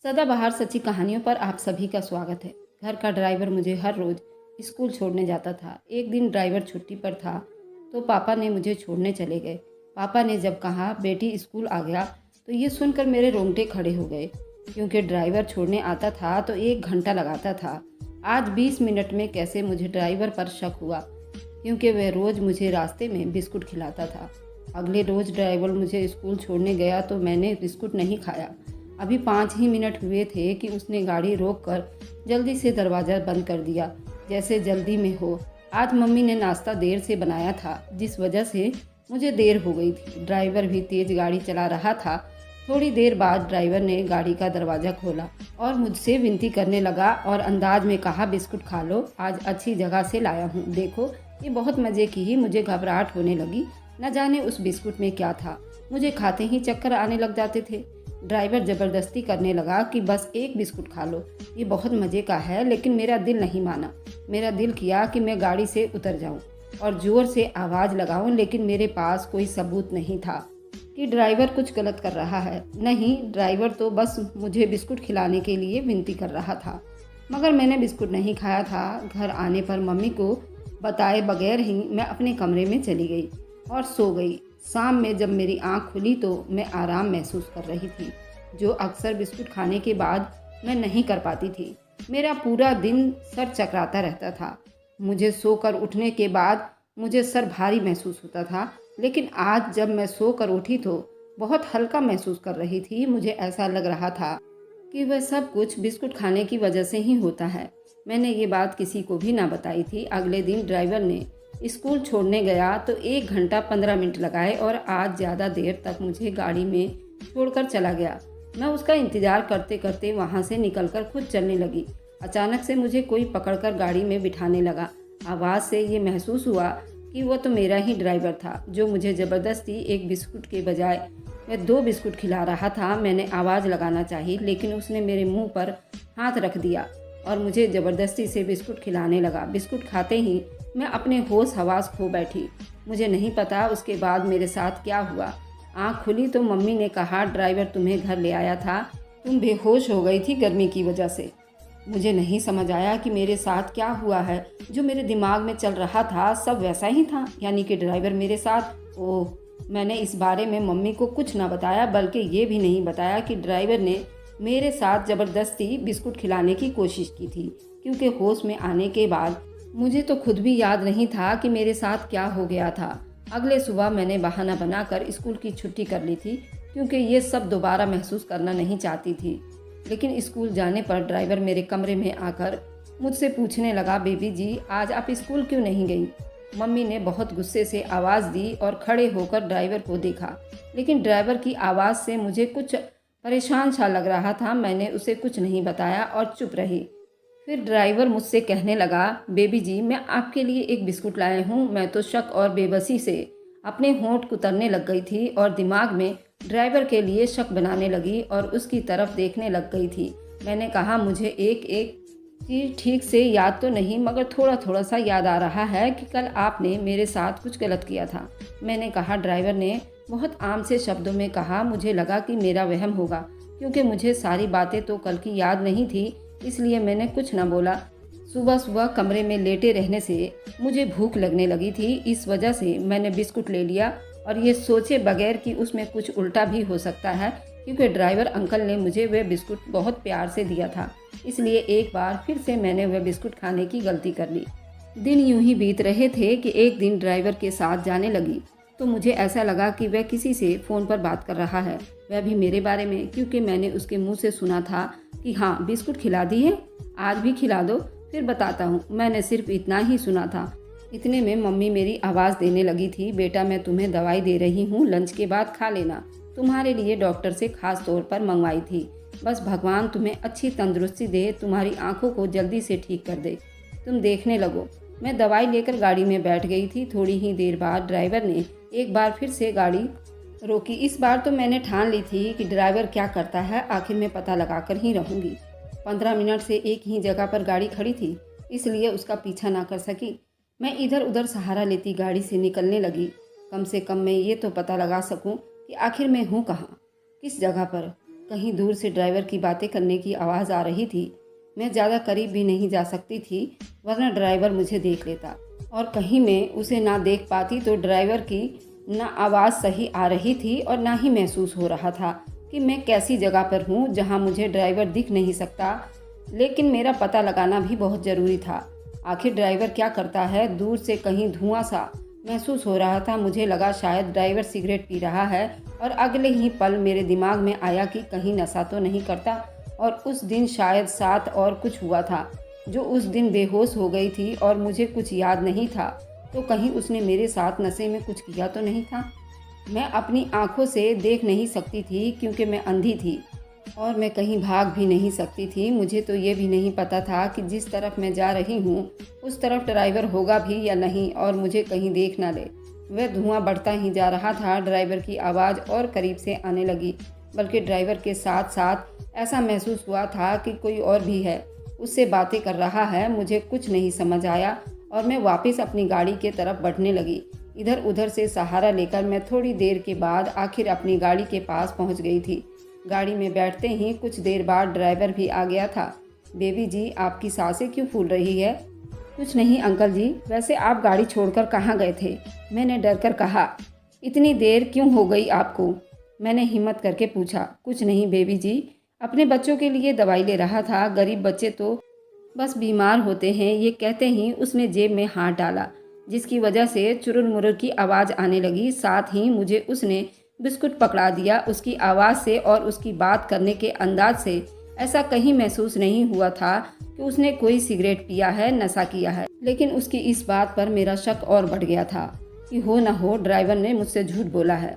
सदाबहार सच्ची कहानियों पर आप सभी का स्वागत है। घर का ड्राइवर मुझे हर रोज़ स्कूल छोड़ने जाता था। एक दिन ड्राइवर छुट्टी पर था तो पापा ने मुझे छोड़ने चले गए। पापा ने जब कहा बेटी स्कूल आ गया तो ये सुनकर मेरे रोंगटे खड़े हो गए, क्योंकि ड्राइवर छोड़ने आता था तो 1 घंटा लगाता था। आज 20 मिनट में कैसे मुझे ड्राइवर पर शक हुआ, क्योंकि वह रोज़ मुझे रास्ते में बिस्कुट खिलाता था। अगले रोज़ ड्राइवर मुझे स्कूल छोड़ने गया तो मैंने बिस्कुट नहीं खाया। अभी 5 ही मिनट हुए थे कि उसने गाड़ी रोककर जल्दी से दरवाज़ा बंद कर दिया, जैसे जल्दी में हो। आज मम्मी ने नाश्ता देर से बनाया था, जिस वजह से मुझे देर हो गई थी। ड्राइवर भी तेज़ गाड़ी चला रहा था। थोड़ी देर बाद ड्राइवर ने गाड़ी का दरवाज़ा खोला और मुझसे विनती करने लगा और अंदाज में कहा, बिस्कुट खा लो, आज अच्छी जगह से लाया हूँ, देखो ये बहुत मज़े की। ही मुझे घबराहट होने लगी। न जाने उस बिस्कुट में क्या था, मुझे खाते ही चक्कर आने लग जाते थे। ड्राइवर ज़बरदस्ती करने लगा कि बस एक बिस्कुट खा लो, ये बहुत मज़े का है। लेकिन मेरा दिल नहीं माना। मेरा दिल किया कि मैं गाड़ी से उतर जाऊं और ज़ोर से आवाज़ लगाऊं, लेकिन मेरे पास कोई सबूत नहीं था कि ड्राइवर कुछ गलत कर रहा है। नहीं, ड्राइवर तो बस मुझे बिस्कुट खिलाने के लिए विनती कर रहा था। मगर मैंने बिस्कुट नहीं खाया था। घर आने पर मम्मी को बताए बगैर ही मैं अपने कमरे में चली गई और सो गई। शाम में जब मेरी आंख खुली तो मैं आराम महसूस कर रही थी, जो अक्सर बिस्कुट खाने के बाद मैं नहीं कर पाती थी। मेरा पूरा दिन सर चकराता रहता था। मुझे सोकर उठने के बाद मुझे सर भारी महसूस होता था, लेकिन आज जब मैं सोकर उठी तो बहुत हल्का महसूस कर रही थी। मुझे ऐसा लग रहा था कि वह सब कुछ बिस्कुट खाने की वजह से ही होता है। मैंने ये बात किसी को भी ना बताई थी। अगले दिन ड्राइवर ने स्कूल छोड़ने गया तो 1 घंटा 15 मिनट लगाए और आज ज़्यादा देर तक मुझे गाड़ी में छोड़कर चला गया। मैं उसका इंतज़ार करते करते वहाँ से निकलकर खुद चलने लगी। अचानक से मुझे कोई पकड़कर गाड़ी में बिठाने लगा। आवाज़ से ये महसूस हुआ कि वह तो मेरा ही ड्राइवर था, जो मुझे ज़बरदस्ती एक बिस्कुट के बजाय वह 2 बिस्कुट खिला रहा था। मैंने आवाज़ लगाना चाहिए, लेकिन उसने मेरे मुंह पर हाथ रख दिया और मुझे ज़बरदस्ती से बिस्कुट खिलाने लगा। बिस्कुट खाते ही मैं अपने होश हवास खो बैठी। मुझे नहीं पता उसके बाद मेरे साथ क्या हुआ। आँख खुली तो मम्मी ने कहा, ड्राइवर तुम्हें घर ले आया था, तुम बेहोश हो गई थी गर्मी की वजह से। मुझे नहीं समझ आया कि मेरे साथ क्या हुआ है। जो मेरे दिमाग में चल रहा था सब वैसा ही था, यानी कि ड्राइवर मेरे साथ। ओह, मैंने इस बारे में मम्मी को कुछ ना बताया, बल्कि ये भी नहीं बताया कि ड्राइवर ने मेरे साथ ज़बरदस्ती बिस्कुट खिलाने की कोशिश की थी, क्योंकि होश में आने के बाद मुझे तो खुद भी याद नहीं था कि मेरे साथ क्या हो गया था। अगले सुबह मैंने बहाना बनाकर स्कूल की छुट्टी कर ली थी, क्योंकि ये सब दोबारा महसूस करना नहीं चाहती थी। लेकिन स्कूल जाने पर ड्राइवर मेरे कमरे में आकर मुझसे पूछने लगा, बेबी जी आज आप स्कूल क्यों नहीं गई? मम्मी ने बहुत गुस्से से आवाज़ दी और खड़े होकर ड्राइवर को देखा, लेकिन ड्राइवर की आवाज़ से मुझे कुछ परेशान सा लग रहा था। मैंने उसे कुछ नहीं बताया और चुप रही। फिर ड्राइवर मुझसे कहने लगा, बेबी जी मैं आपके लिए एक बिस्कुट लाया हूँ। मैं तो शक और बेबसी से अपने होंठ कुतरने लग गई थी और दिमाग में ड्राइवर के लिए शक बनाने लगी और उसकी तरफ देखने लग गई थी। मैंने कहा, मुझे एक एक चीज़ ठीक से याद तो नहीं, मगर थोड़ा थोड़ा सा याद आ रहा है कि कल आपने मेरे साथ कुछ गलत किया था। मैंने कहा। ड्राइवर ने बहुत आम से शब्दों में कहा, मुझे लगा कि मेरा वहम होगा, क्योंकि मुझे सारी बातें तो कल की याद नहीं थी, इसलिए मैंने कुछ न बोला। सुबह सुबह कमरे में लेटे रहने से मुझे भूख लगने लगी थी, इस वजह से मैंने बिस्कुट ले लिया और ये सोचे बगैर कि उसमें कुछ उल्टा भी हो सकता है, क्योंकि ड्राइवर अंकल ने मुझे वह बिस्कुट बहुत प्यार से दिया था। इसलिए एक बार फिर से मैंने वह बिस्कुट खाने की गलती कर ली। दिन यूं ही बीत रहे थे कि एक दिन ड्राइवर के साथ जाने लगी तो मुझे ऐसा लगा कि वह किसी से फ़ोन पर बात कर रहा है, वह भी मेरे बारे में, क्योंकि मैंने उसके मुंह से सुना था कि हाँ बिस्कुट खिला दी है, आज भी खिला दो फिर बताता हूँ। मैंने सिर्फ इतना ही सुना था। इतने में मम्मी मेरी आवाज़ देने लगी थी, बेटा मैं तुम्हें दवाई दे रही हूँ, लंच के बाद खा लेना, तुम्हारे लिए डॉक्टर से खास तौर पर मंगवाई थी। बस भगवान तुम्हें अच्छी तंदुरुस्ती दे, तुम्हारी आँखों को जल्दी से ठीक कर दे, तुम देखने लगो। मैं दवाई लेकर गाड़ी में बैठ गई थी। थोड़ी ही देर बाद ड्राइवर ने एक बार फिर से गाड़ी रोकी। इस बार तो मैंने ठान ली थी कि ड्राइवर क्या करता है आखिर मैं पता लगा कर ही रहूँगी। 15 मिनट से एक ही जगह पर गाड़ी खड़ी थी, इसलिए उसका पीछा ना कर सकी। मैं इधर उधर सहारा लेती गाड़ी से निकलने लगी। कम से कम मैं ये तो पता लगा सकूं कि आखिर मैं हूँ कहाँ, किस जगह पर। कहीं दूर से ड्राइवर की बातें करने की आवाज़ आ रही थी। मैं ज़्यादा करीब भी नहीं जा सकती थी, वरना ड्राइवर मुझे देख लेता। और कहीं मैं उसे ना देख पाती तो ड्राइवर की ना आवाज़ सही आ रही थी और ना ही महसूस हो रहा था कि मैं कैसी जगह पर हूँ जहाँ मुझे ड्राइवर दिख नहीं सकता। लेकिन मेरा पता लगाना भी बहुत ज़रूरी था। आखिर ड्राइवर क्या करता है? दूर से कहीं धुआं सा महसूस हो रहा था। मुझे लगा शायद ड्राइवर सिगरेट पी रहा है और अगले ही पल मेरे दिमाग में आया कि कहीं नशा तो नहीं करता। और उस दिन शायद साथ और कुछ हुआ था। जो उस दिन बेहोश हो गई थी और मुझे कुछ याद नहीं था, तो कहीं उसने मेरे साथ नशे में कुछ किया तो नहीं था। मैं अपनी आंखों से देख नहीं सकती थी क्योंकि मैं अंधी थी और मैं कहीं भाग भी नहीं सकती थी। मुझे तो ये भी नहीं पता था कि जिस तरफ मैं जा रही हूँ उस तरफ ड्राइवर होगा भी या नहीं और मुझे कहीं देख ना ले। वह धुआं बढ़ता ही जा रहा था। ड्राइवर की आवाज़ और करीब से आने लगी, बल्कि ड्राइवर के साथ साथ ऐसा महसूस हुआ था कि कोई और भी है, उससे बातें कर रहा है। मुझे कुछ नहीं समझ आया और मैं वापस अपनी गाड़ी के तरफ बढ़ने लगी। इधर उधर से सहारा लेकर मैं थोड़ी देर के बाद आखिर अपनी गाड़ी के पास पहुंच गई थी। गाड़ी में बैठते ही कुछ देर बाद ड्राइवर भी आ गया था। बेबी जी, आपकी सांसें क्यों फूल रही है? कुछ नहीं अंकल जी, वैसे आप गाड़ी छोड़कर कहाँ गए थे? मैंने डर कर कहा। इतनी देर क्यों हो गई आपको? मैंने हिम्मत करके पूछा। कुछ नहीं बेबी जी, अपने बच्चों के लिए दवाई ले रहा था। गरीब बच्चे तो बस बीमार होते हैं। ये कहते ही उसने जेब में हाथ डाला, जिसकी वजह से चुरुर मुरुर की आवाज़ आने लगी। साथ ही मुझे उसने बिस्कुट पकड़ा दिया। उसकी आवाज़ से और उसकी बात करने के अंदाज से ऐसा कहीं महसूस नहीं हुआ था कि उसने कोई सिगरेट पिया है, नशा किया है। लेकिन उसकी इस बात पर मेरा शक और बढ़ गया था कि हो न हो ड्राइवर ने मुझसे झूठ बोला है,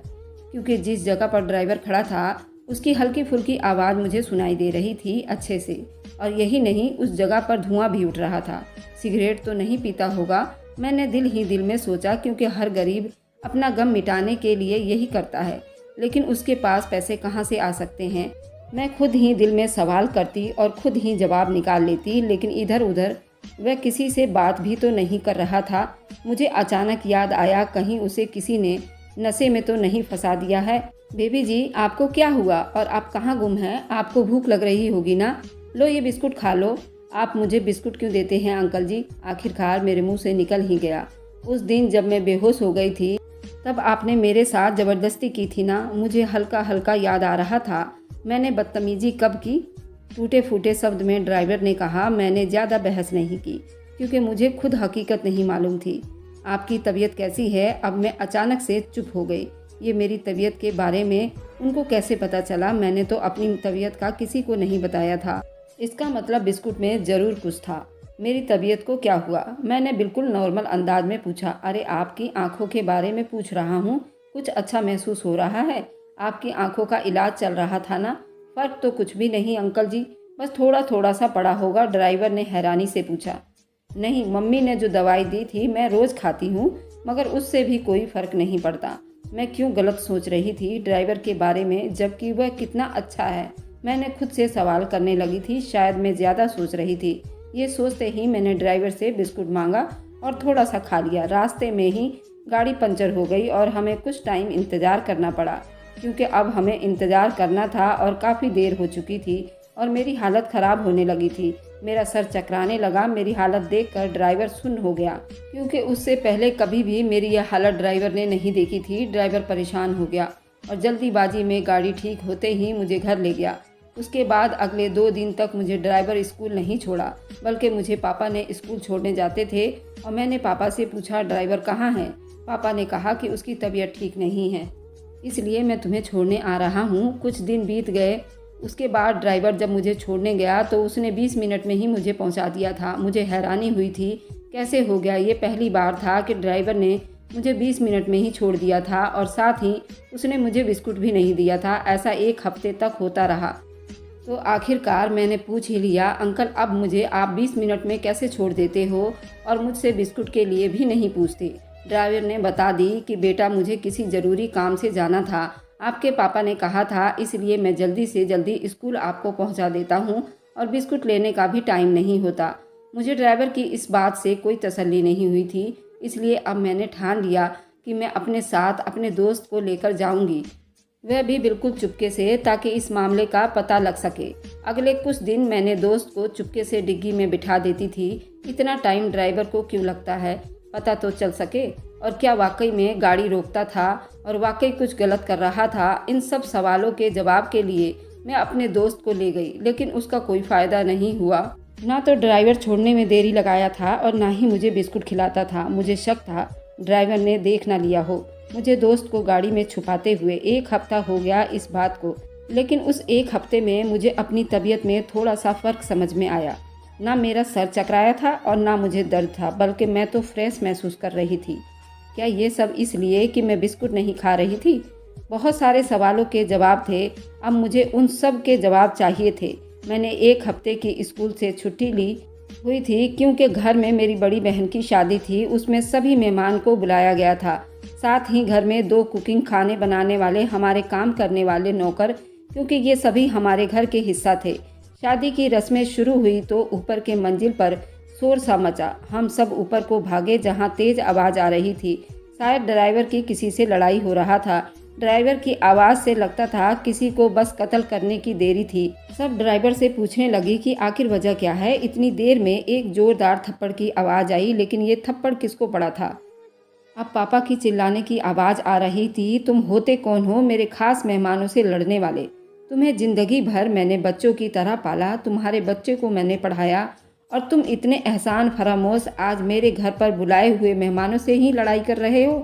क्योंकि जिस जगह पर ड्राइवर खड़ा था उसकी हल्की फुल्की आवाज़ मुझे सुनाई दे रही थी अच्छे से। और यही नहीं, उस जगह पर धुआं भी उठ रहा था। सिगरेट तो नहीं पीता होगा, मैंने दिल ही दिल में सोचा, क्योंकि हर गरीब अपना गम मिटाने के लिए यही करता है। लेकिन उसके पास पैसे कहाँ से आ सकते हैं? मैं खुद ही दिल में सवाल करती और खुद ही जवाब निकाल लेती। लेकिन इधर उधर वह किसी से बात भी तो नहीं कर रहा था। मुझे अचानक याद आया, कहीं उसे किसी ने नशे में तो नहीं फंसा दिया है। बेबी जी, आपको क्या हुआ और आप कहाँ गुम हैं? आपको भूख लग रही होगी ना? लो ये बिस्कुट खा लो। आप मुझे बिस्कुट क्यों देते हैं अंकल जी? आखिरकार मेरे मुंह से निकल ही गया। उस दिन जब मैं बेहोश हो गई थी तब आपने मेरे साथ ज़बरदस्ती की थी ना? मुझे हल्का हल्का याद आ रहा था। मैंने बदतमीजी कब की? टूटे फूटे शब्द में ड्राइवर ने कहा। मैंने ज़्यादा बहस नहीं की क्योंकि मुझे खुद हकीकत नहीं मालूम थी। आपकी तबीयत कैसी है? अब मैं अचानक से चुप हो गई। ये मेरी तबीयत के बारे में उनको कैसे पता चला? मैंने तो अपनी तबीयत का किसी को नहीं बताया था। इसका मतलब बिस्कुट में ज़रूर कुछ था। मेरी तबीयत को क्या हुआ? मैंने बिल्कुल नॉर्मल अंदाज में पूछा। अरे आपकी आंखों के बारे में पूछ रहा हूँ। कुछ अच्छा महसूस हो रहा है? आपकी आंखों का इलाज चल रहा था ना? फ़र्क तो कुछ भी नहीं अंकल जी, बस थोड़ा थोड़ा सा पड़ा होगा। ड्राइवर ने हैरानी से पूछा। नहीं, मम्मी ने जो दवाई दी थी मैं रोज़ खाती हूँ, मगर उससे भी कोई फ़र्क नहीं पड़ता। मैं क्यों गलत सोच रही थी ड्राइवर के बारे में, जबकि वह कितना अच्छा है? मैंने खुद से सवाल करने लगी थी। शायद मैं ज़्यादा सोच रही थी। ये सोचते ही मैंने ड्राइवर से बिस्कुट मांगा और थोड़ा सा खा लिया। रास्ते में ही गाड़ी पंचर हो गई और हमें कुछ टाइम इंतज़ार करना पड़ा, क्योंकि अब हमें इंतज़ार करना था और काफ़ी देर हो चुकी थी और मेरी हालत ख़राब होने लगी थी। मेरा सर चकराने लगा। मेरी हालत देखकर ड्राइवर सुन्न हो गया, क्योंकि उससे पहले कभी भी मेरी यह हालत ड्राइवर ने नहीं देखी थी। ड्राइवर परेशान हो गया और जल्दीबाजी में गाड़ी ठीक होते ही मुझे घर ले गया। उसके बाद अगले 2 दिन तक मुझे ड्राइवर स्कूल नहीं छोड़ा, बल्कि मुझे पापा ने स्कूल छोड़ने जाते थे। और मैंने पापा से पूछा, ड्राइवर कहाँ है? पापा ने कहा कि उसकी तबीयत ठीक नहीं है, इसलिए मैं तुम्हें छोड़ने आ रहा हूँ। कुछ दिन बीत गए। उसके बाद ड्राइवर जब मुझे छोड़ने गया तो उसने 20 मिनट में ही मुझे पहुँचा दिया था। मुझे हैरानी हुई थी कैसे हो गया। ये पहली बार था कि ड्राइवर ने मुझे 20 मिनट में ही छोड़ दिया था और साथ ही उसने मुझे बिस्कुट भी नहीं दिया था। ऐसा 1 हफ्ते तक होता रहा। तो आखिरकार मैंने पूछ ही लिया, अंकल अब मुझे आप 20 मिनट में कैसे छोड़ देते हो और मुझसे बिस्कुट के लिए भी नहीं पूछते? ड्राइवर ने बता दी कि बेटा मुझे किसी ज़रूरी काम से जाना था, आपके पापा ने कहा था, इसलिए मैं जल्दी से जल्दी स्कूल आपको पहुंचा देता हूं और बिस्कुट लेने का भी टाइम नहीं होता। मुझे ड्राइवर की इस बात से कोई तसल्ली नहीं हुई थी, इसलिए अब मैंने ठान लिया कि मैं अपने साथ अपने दोस्त को लेकर जाऊंगी। वह भी बिल्कुल चुपके से, ताकि इस मामले का पता लग सके। अगले कुछ दिन मैंने दोस्त को चुपके से डिग्गी में बिठा देती थी। इतना टाइम ड्राइवर को क्यों लगता है, पता तो चल सके। और क्या वाकई में गाड़ी रोकता था और वाकई कुछ गलत कर रहा था? इन सब सवालों के जवाब के लिए मैं अपने दोस्त को ले गई, लेकिन उसका कोई फ़ायदा नहीं हुआ। ना तो ड्राइवर छोड़ने में देरी लगाया था और ना ही मुझे बिस्कुट खिलाता था। मुझे शक था ड्राइवर ने देख ना लिया हो मुझे दोस्त को गाड़ी में छुपाते हुए। 1 हफ्ता हो गया इस बात को, लेकिन उस 1 हफ्ते में मुझे अपनी तबीयत में थोड़ा सा फ़र्क समझ में आया। ना मेरा सर चकराया था और ना मुझे दर्द था, बल्कि मैं तो फ्रेश महसूस कर रही थी। क्या ये सब इसलिए कि मैं बिस्कुट नहीं खा रही थी? बहुत सारे सवालों के जवाब थे। अब मुझे उन सब के जवाब चाहिए थे। मैंने 1 हफ्ते की स्कूल से छुट्टी ली हुई थी, क्योंकि घर में मेरी बड़ी बहन की शादी थी। उसमें सभी मेहमान को बुलाया गया था। साथ ही घर में 2 कुकिंग खाने बनाने वाले, हमारे काम करने वाले नौकर, क्योंकि ये सभी हमारे घर के हिस्सा थे। शादी की रस्में शुरू हुई तो ऊपर के मंजिल पर शोर सा मचा। हम सब ऊपर को भागे, जहाँ तेज आवाज़ आ रही थी। शायद ड्राइवर की किसी से लड़ाई हो रहा था। ड्राइवर की आवाज़ से लगता था किसी को बस कत्ल करने की देरी थी। सब ड्राइवर से पूछने लगी कि आखिर वजह क्या है। इतनी देर में एक जोरदार थप्पड़ की आवाज़ आई, लेकिन ये थप्पड़ किसको पड़ा था? अब पापा की चिल्लाने की आवाज़ आ रही थी, तुम होते कौन हो मेरे खास मेहमानों से लड़ने वाले? तुम्हें ज़िंदगी भर मैंने बच्चों की तरह पाला, तुम्हारे बच्चे को मैंने पढ़ाया, और तुम इतने एहसान फरामोश आज मेरे घर पर बुलाए हुए मेहमानों से ही लड़ाई कर रहे हो,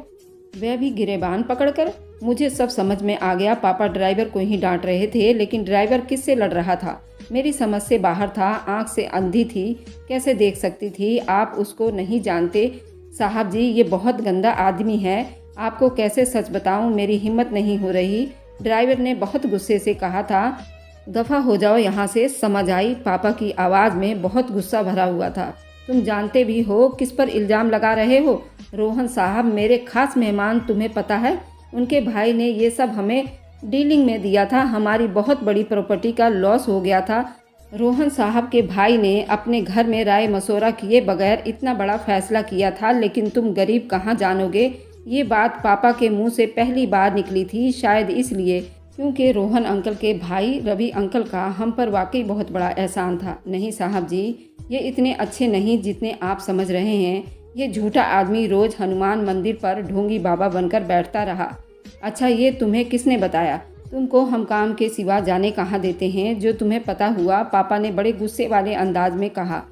वह भी गिरेबान पकड़कर। मुझे सब समझ में आ गया। पापा ड्राइवर को ही डांट रहे थे, लेकिन ड्राइवर किससे लड़ रहा था? मेरी समझ से बाहर था। आंख से अंधी थी, कैसे देख सकती थी? आप उसको नहीं जानते साहब जी, ये बहुत गंदा आदमी है। आपको कैसे सच बताऊं, मेरी हिम्मत नहीं हो रही। ड्राइवर ने बहुत गुस्से से कहा था। दफ़ा हो जाओ यहाँ से, समझ आई? पापा की आवाज़ में बहुत गुस्सा भरा हुआ था। तुम जानते भी हो किस पर इल्ज़ाम लगा रहे हो? रोहन साहब मेरे खास मेहमान, तुम्हें पता है उनके भाई ने ये सब हमें डीलिंग में दिया था। हमारी बहुत बड़ी प्रॉपर्टी का लॉस हो गया था। रोहन साहब के भाई ने अपने घर में राय मशवरा किए बगैर इतना बड़ा फैसला किया था, लेकिन तुम गरीब कहाँ जानोगे। ये बात पापा के मुंह से पहली बार निकली थी, शायद इसलिए क्योंकि रोहन अंकल के भाई रवि अंकल का हम पर वाकई बहुत बड़ा एहसान था। नहीं साहब जी, ये इतने अच्छे नहीं जितने आप समझ रहे हैं। ये झूठा आदमी रोज़ हनुमान मंदिर पर ढोंगी बाबा बनकर बैठता रहा। अच्छा, ये तुम्हें किसने बताया? तुमको हम काम के सिवा जाने कहाँ देते हैं? जो तुम्हें पता हुआ, पापा ने बड़े गुस्से वाले अंदाज में कहा।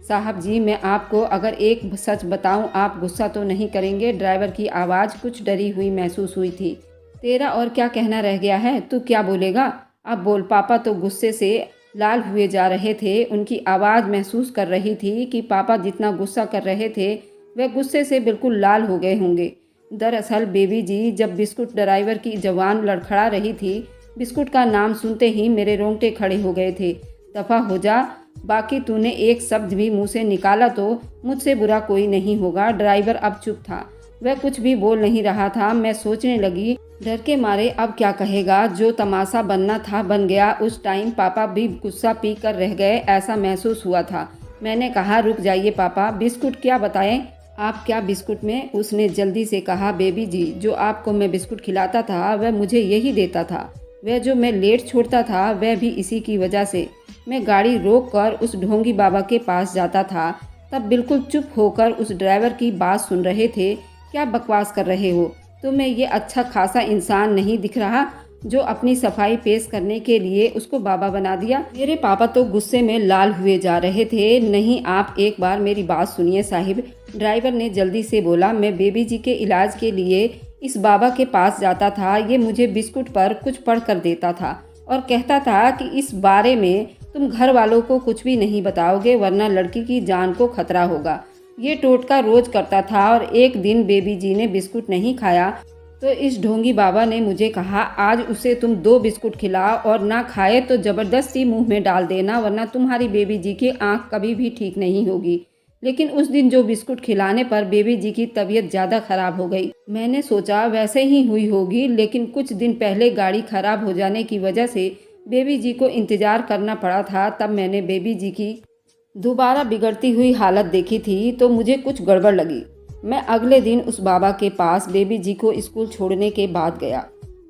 साहब जी, मैं आपको अगर एक सच बताऊं, आप गुस्सा तो नहीं करेंगे? ड्राइवर की आवाज़ कुछ डरी हुई महसूस हुई थी। तेरा और क्या कहना रह गया है? तू क्या बोलेगा? अब बोल। पापा तो गुस्से से लाल हुए जा रहे थे। उनकी आवाज़ महसूस कर रही थी कि पापा जितना गुस्सा कर रहे थे, वह गुस्से से बिल्कुल लाल हो गए होंगे। दरअसल बेबी जी, जब बिस्कुट ड्राइवर की जवान लड़खड़ा रही थी, बिस्कुट का नाम सुनते ही मेरे रोंगटे खड़े हो गए थे। दफ़ा हो जा, बाकी तूने एक शब्द भी मुंह से निकाला तो मुझसे बुरा कोई नहीं होगा। ड्राइवर अब चुप था, वह कुछ भी बोल नहीं रहा था। मैं सोचने लगी, डर के मारे अब क्या कहेगा। जो तमाशा बनना था बन गया। उस टाइम पापा भी गुस्सा पी कर रह गए, ऐसा महसूस हुआ था। मैंने कहा, रुक जाइए पापा, बिस्कुट क्या बताएं आप? क्या बिस्कुट में? उसने जल्दी से कहा, बेबी जी, जो आपको मैं बिस्कुट खिलाता था वह मुझे यही देता था। वह जो मैं लेट छोड़ता था वह भी इसी की वजह से। मैं गाड़ी रोक कर उस ढोंगी बाबा के पास जाता था, तब बिल्कुल चुप होकर उस ड्राइवर की बात सुन रहे थे। क्या बकवास कर रहे हो? तुम्हें ये अच्छा खासा इंसान नहीं दिख रहा जो अपनी सफाई पेश करने के लिए उसको बाबा बना दिया? मेरे पापा तो गुस्से में लाल हुए जा रहे थे। नहीं, आप एक बार मेरी बात सुनिए साहिब, ड्राइवर ने जल्दी से बोला। मैं बेबी जी के इलाज के लिए इस बाबा के पास जाता था। ये मुझे बिस्कुट पर कुछ पढ़ कर देता था और कहता था कि इस बारे में तुम घर वालों को कुछ भी नहीं बताओगे, वरना लड़की की जान को खतरा होगा। ये टोटका रोज करता था और एक दिन बेबी जी ने बिस्कुट नहीं खाया तो इस ढोंगी बाबा ने मुझे कहा, आज उसे तुम 2 बिस्कुट खिलाओ और ना खाए तो ज़बरदस्ती मुंह में डाल देना, वरना तुम्हारी बेबी जी की आंख कभी भी ठीक नहीं होगी। लेकिन उस दिन जो बिस्कुट खिलाने पर बेबी जी की तबीयत ज़्यादा ख़राब हो गई। मैंने सोचा वैसे ही हुई होगी, लेकिन कुछ दिन पहले गाड़ी ख़राब हो जाने की वजह से बेबी जी को इंतज़ार करना पड़ा था। तब मैंने बेबी जी की दोबारा बिगड़ती हुई हालत देखी थी तो मुझे कुछ गड़बड़ लगी। मैं अगले दिन उस बाबा के पास बेबी जी को स्कूल छोड़ने के बाद गया।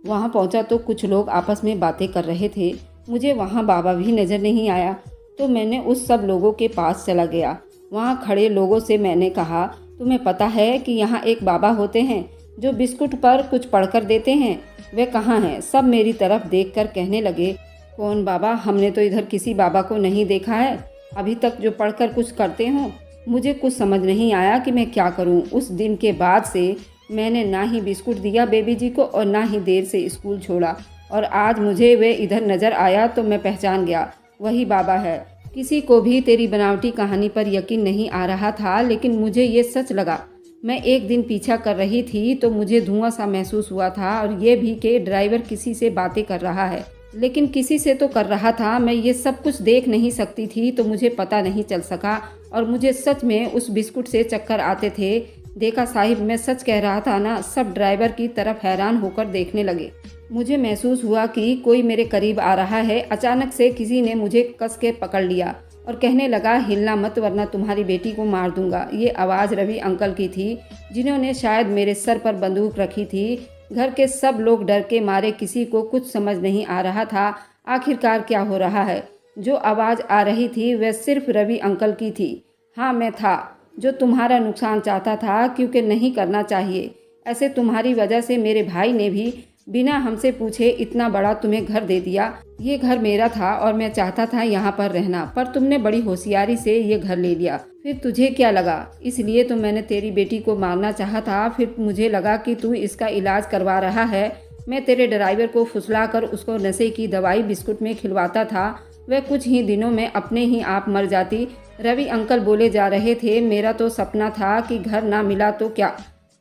वहाँ पहुँचा तो कुछ लोग आपस में बातें कर रहे थे। मुझे वहाँ बाबा भी नज़र नहीं आया, तो मैंने उस सब लोगों के पास चला गया। वहाँ खड़े लोगों से मैंने कहा, तुम्हें पता है कि यहाँ एक बाबा होते हैं जो बिस्कुट पर कुछ पढ़कर देते हैं? वे कहाँ हैं? सब मेरी तरफ देखकर कहने लगे, कौन बाबा? हमने तो इधर किसी बाबा को नहीं देखा है अभी तक जो पढ़कर कुछ करते हों। मुझे कुछ समझ नहीं आया कि मैं क्या करूं। उस दिन के बाद से मैंने ना ही बिस्कुट दिया बेबी जी को और ना ही देर से स्कूल छोड़ा। और आज मुझे वे इधर नज़र आया तो मैं पहचान गया, वही बाबा है। किसी को भी तेरी बनावटी कहानी पर यकीन नहीं आ रहा था, लेकिन मुझे ये सच लगा। मैं एक दिन पीछा कर रही थी तो मुझे धुआं सा महसूस हुआ था, और ये भी कि ड्राइवर किसी से बातें कर रहा है। लेकिन किसी से तो कर रहा था, मैं ये सब कुछ देख नहीं सकती थी तो मुझे पता नहीं चल सका। और मुझे सच में उस बिस्कुट से चक्कर आते थे। देखा साहिब, मैं सच कह रहा था ना। सब ड्राइवर की तरफ हैरान होकर देखने लगे। मुझे महसूस हुआ कि कोई मेरे करीब आ रहा है। अचानक से किसी ने मुझे कस के पकड़ लिया और कहने लगा, हिलना मत वरना तुम्हारी बेटी को मार दूंगा। ये आवाज़ रवि अंकल की थी, जिन्होंने शायद मेरे सर पर बंदूक रखी थी। घर के सब लोग डर के मारे, किसी को कुछ समझ नहीं आ रहा था आखिरकार क्या हो रहा है। जो आवाज़ आ रही थी वह सिर्फ रवि अंकल की थी। हाँ, मैं था जो तुम्हारा नुकसान चाहता था, क्योंकि नहीं करना चाहिए ऐसे। तुम्हारी वजह से मेरे भाई ने भी बिना हमसे पूछे इतना बड़ा तुम्हें घर दे दिया। ये घर मेरा था और मैं चाहता था यहाँ पर रहना, पर तुमने बड़ी होशियारी से ये घर ले लिया। फिर तुझे क्या लगा? इसलिए तो मैंने तेरी बेटी को मारना चाहा था। फिर मुझे लगा कि तू इसका इलाज करवा रहा है। मैं तेरे ड्राइवर को फुसलाकर उसको नशे की दवाई बिस्कुट में खिलवाता था। वह कुछ ही दिनों में अपने ही आप मर जाती। रवि अंकल बोले जा रहे थे, मेरा तो सपना था कि घर ना मिला तो क्या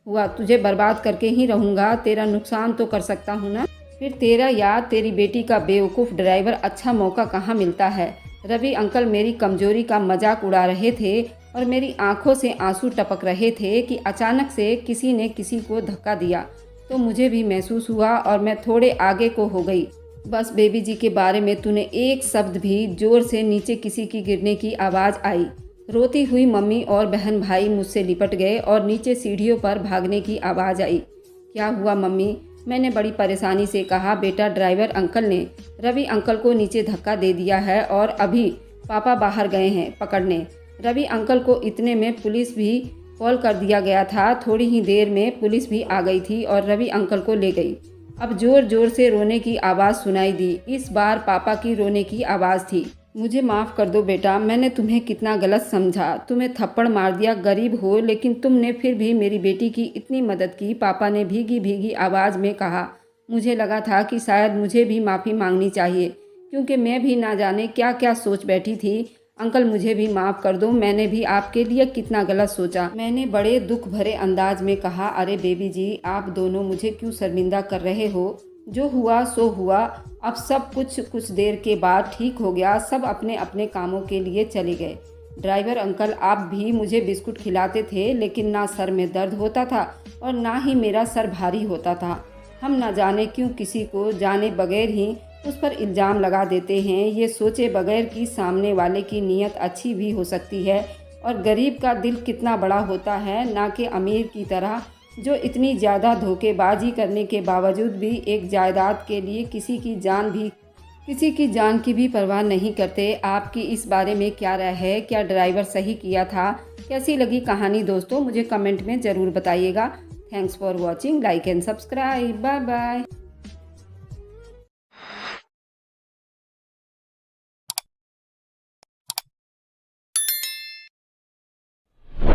हुआ, तुझे बर्बाद करके ही रहूँगा। तेरा नुकसान तो कर सकता हूँ ना। फिर तेरा या तेरी बेटी का बेवकूफ़ ड्राइवर अच्छा मौका कहाँ मिलता है। रवि अंकल मेरी कमजोरी का मजाक उड़ा रहे थे और मेरी आंखों से आंसू टपक रहे थे कि अचानक से किसी ने किसी को धक्का दिया तो मुझे भी महसूस हुआ और मैं थोड़े आगे को हो गई। बस बेबी जी के बारे में तूने एक शब्द भी, जोर से नीचे किसी की गिरने की आवाज़ आई। रोती हुई मम्मी और बहन भाई मुझसे लिपट गए और नीचे सीढ़ियों पर भागने की आवाज़ आई। क्या हुआ मम्मी? मैंने बड़ी परेशानी से कहा। बेटा, ड्राइवर अंकल ने रवि अंकल को नीचे धक्का दे दिया है और अभी पापा बाहर गए हैं पकड़ने। रवि अंकल को इतने में पुलिस भी कॉल कर दिया गया था। थोड़ी ही देर में पुलिस भी आ गई थी और रवि अंकल को ले गई। अब जोर जोर से रोने की आवाज़ सुनाई दी। इस बार पापा की रोने की आवाज़ थी। मुझे माफ़ कर दो बेटा, मैंने तुम्हें कितना गलत समझा। तुम्हें थप्पड़ मार दिया। गरीब हो लेकिन तुमने फिर भी मेरी बेटी की इतनी मदद की। पापा ने भीगी भीगी आवाज़ में कहा। मुझे लगा था कि शायद मुझे भी माफ़ी मांगनी चाहिए, क्योंकि मैं भी ना जाने क्या क्या सोच बैठी थी। अंकल, मुझे भी माफ़ कर दो, मैंने भी आपके लिए कितना गलत सोचा। मैंने बड़े दुख भरे अंदाज में कहा, अरे बेबी जी, आप दोनों मुझे क्यों शर्मिंदा कर रहे हो? जो हुआ सो हुआ। अब सब कुछ देर के बाद ठीक हो गया। सब अपने अपने कामों के लिए चले गए। ड्राइवर अंकल, आप भी मुझे बिस्कुट खिलाते थे, लेकिन ना सर में दर्द होता था और ना ही मेरा सर भारी होता था। हम ना जाने क्यों किसी को जाने बगैर ही उस पर इल्ज़ाम लगा देते हैं, ये सोचे बगैर कि सामने वाले की नीयत अच्छी भी हो सकती है और गरीब का दिल कितना बड़ा होता है, ना कि अमीर की तरह जो इतनी ज़्यादा धोखेबाजी करने के बावजूद भी एक जायदाद के लिए किसी की जान की भी परवाह नहीं करते। आपकी इस बारे में क्या राय है? क्या ड्राइवर सही किया था? कैसी लगी कहानी दोस्तों, मुझे कमेंट में ज़रूर बताइएगा। Thanks for watching. Like and subscribe. Bye bye.